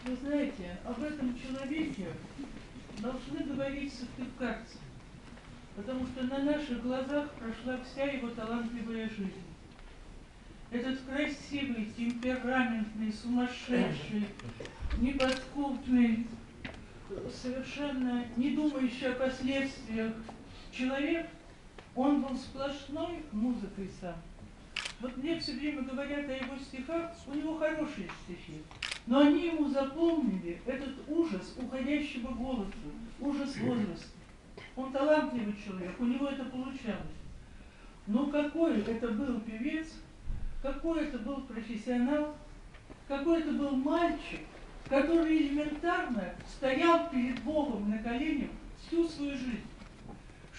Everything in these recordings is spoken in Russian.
Вы знаете, об этом человеке должны говорить сыктывкарцы, потому что на наших глазах прошла вся его талантливая жизнь. Этот красивый, темпераментный, сумасшедший, неподкупный, совершенно не думающий о последствиях человек, он был сплошной музыкой сам. Вот мне все время говорят о его стихах, у него хорошие стихи, но они ему запомнили этот ужас уходящего голоса, ужас возраста. Он талантливый человек, у него это получалось. Но какой это был певец, какой это был профессионал, какой это был мальчик, который элементарно стоял перед Богом на коленях всю свою жизнь,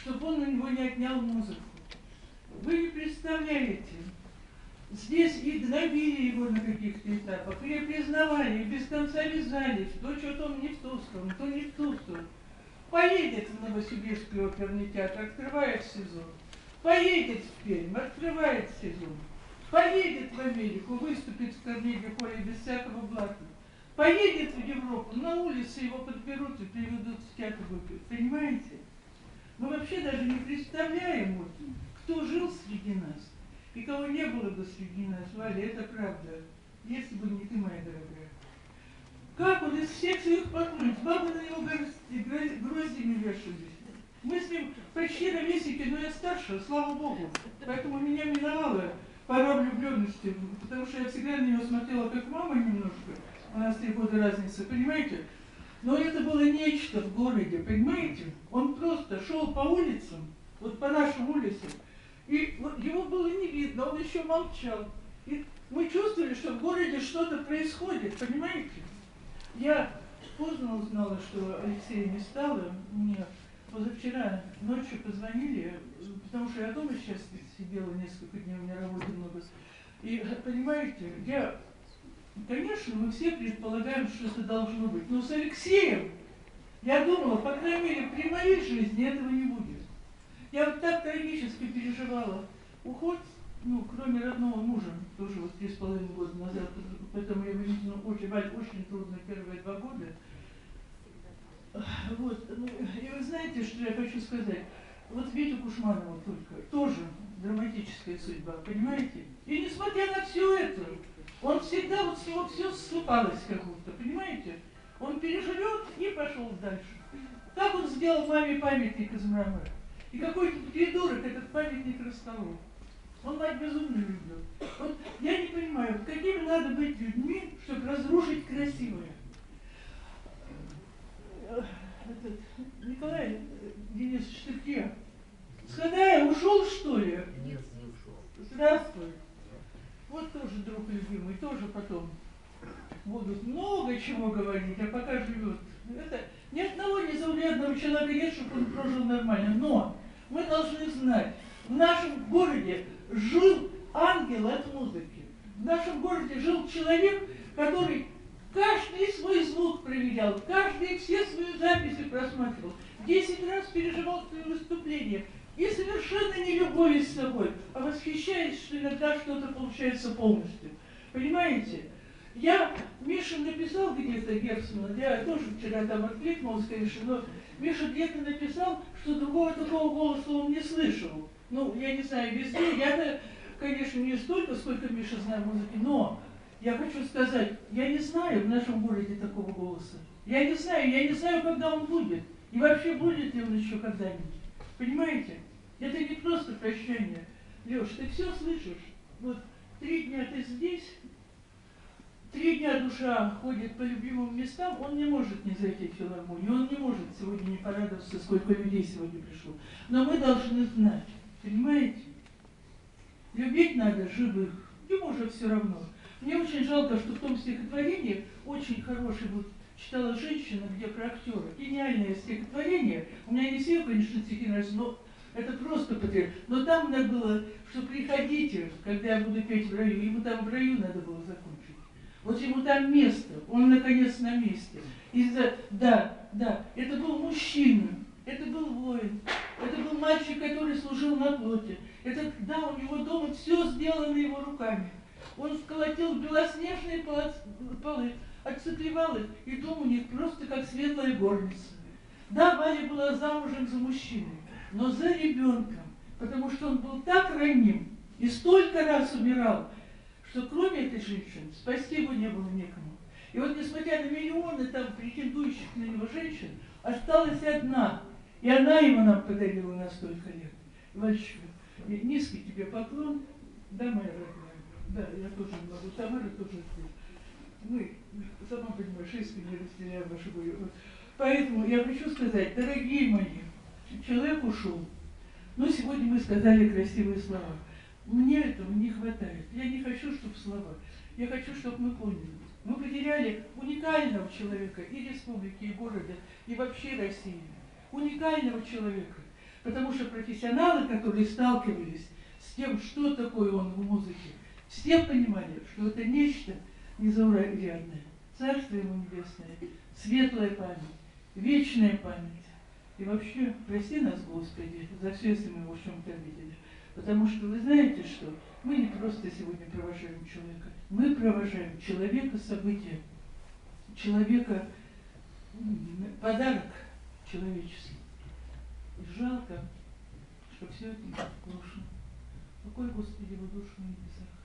чтобы он на него не отнял музыку. Вы не представляете, здесь и гнобили его на каких-то этапах, и признавали, и без конца вязались, то что-то он не в ту сторону, то не в ту сторону. Поедет в Новосибирский оперный театр, открывает сезон. Поедет в Пермь, открывает сезон. Поедет в Америку, выступит в Карнеги-холле без всякого блата. Поедет в Европу, на улице его подберут и приведут в театр выпить. Понимаете? Мы вообще даже не представляем, вот, кто жил среди нас и кого не было бы среди нас. Валя, это правда. Если бы не ты, моя дорогая. Как он из всех своих подруг, бабы на него гроздями вешались. Мы с ним почти ровесники, но я старше, слава богу. Поэтому меня миновала пора влюбленности, потому что я всегда на него смотрела как мама немножко. У нас 3 года разницы, понимаете? Но это было нечто в городе, понимаете? Он просто шел по улицам, вот по нашим улицам, и вот его было не видно, он еще молчал. И мы чувствовали, что в городе что-то происходит, понимаете? Я поздно узнала, что Алексея не стало. Мне позавчера ночью позвонили, потому что я дома сейчас сидела несколько дней, у меня работы много. И, понимаете, конечно, мы все предполагаем, что это должно быть. Но с Алексеем, я думала, по крайней мере, при моей жизни этого не будет. Я вот так трагически переживала уход, ну, кроме родного мужа, тоже вот 3,5 года назад, поэтому я вынесена очень, Валь, очень трудно первые 2 года. Вот, ну, и вы знаете, что я хочу сказать? Вот Витю Кушманова только, тоже драматическая судьба, понимаете? И несмотря на все это, он всегда, вот с него все ссыпалось как будто, понимаете? Он переживет и пошел дальше. Как он сделал маме памятник из мрамора? И какой-то придурок этот памятник расколол. Он мать безумно любил. Вот я не понимаю, какими надо быть людьми, чтобы разрушить красивое. Николай Денисович, ты где? Сходая, ушел, что ли? Нет, не ушел. Здравствуй. Вот тоже друг любимый, тоже потом будут много чего говорить, а пока живет. Это ни одного незаурядного человека нет, чтобы он прожил нормально. Но мы должны знать, в нашем городе жил ангел от музыки. В нашем городе жил человек, который каждый свой звук проверял, все свои записи просматривал, 10 раз переживал свои выступления. И совершенно не любуясь собой, а восхищаясь, что иногда что-то получается полностью. Понимаете? Миша написал где-то Герцмана, я тоже вчера там откликнулась, конечно, но Миша где-то написал, что другого такого голоса он не слышал. Ну, я не знаю, везде, я-то, конечно, не столько, сколько Миша знает музыки, но я хочу сказать, я не знаю в нашем городе такого голоса. Я не знаю, когда он будет. И вообще будет ли он еще когда-нибудь. Понимаете? Это не просто прощание. Леш, ты все слышишь? Вот 3 дня ты здесь, 3 дня душа ходит по любимым местам, он не может не зайти в филармонию, он не может сегодня не порадоваться, сколько людей сегодня пришло. Но мы должны знать, понимаете? Любить надо живых, ему же все равно. Мне очень жалко, что в том стихотворении очень хороший, вот читала женщина, где про актера. Гениальное стихотворение. У меня не все, конечно, стихи нравятся, но это просто потеря. Но там надо было, что приходите, когда я буду петь в раю. Ему там в раю надо было закончить. Вот ему там место, он наконец на месте. Да, это был мужчина, это был воин, это был мальчик, который служил на флоте. У него дома все сделано его руками. Он сколотил белоснежные полы, отцеплил одевал их, и дом у них просто как светлая горница. Да, Валя была замужем за мужчиной, но за ребенком, потому что он был так ранним и столько раз умирал, что кроме этой женщины спасти его не было некому. И вот несмотря на миллионы там претендующих на него женщин, осталась одна. И она его нам подарила на столько лет. Валечка, низкий тебе поклон. Да, моя родная. Да, я тоже могу. Тамара тоже здесь. Мы, сама понимаешь, искренне разделяем вашу боль. Поэтому я хочу сказать, дорогие мои, человек ушел. Но сегодня мы сказали красивые слова. Мне этого не хватает. Я не хочу, чтобы слова. Я хочу, чтобы мы поняли. Мы потеряли уникального человека и республики, и города, и вообще России. Уникального человека. Потому что профессионалы, которые сталкивались с тем, что такое он в музыке, все понимали, что это нечто незаурядное. Царство ему небесное, светлая память, вечная память. И вообще, прости нас, Господи, за все, если мы его в чем-то обидели. Потому что вы знаете, что мы не просто сегодня провожаем человека, мы провожаем человека события, человека подарок человеческий. И жалко, что все это брошено. Какой, Господи, его душу на небесах.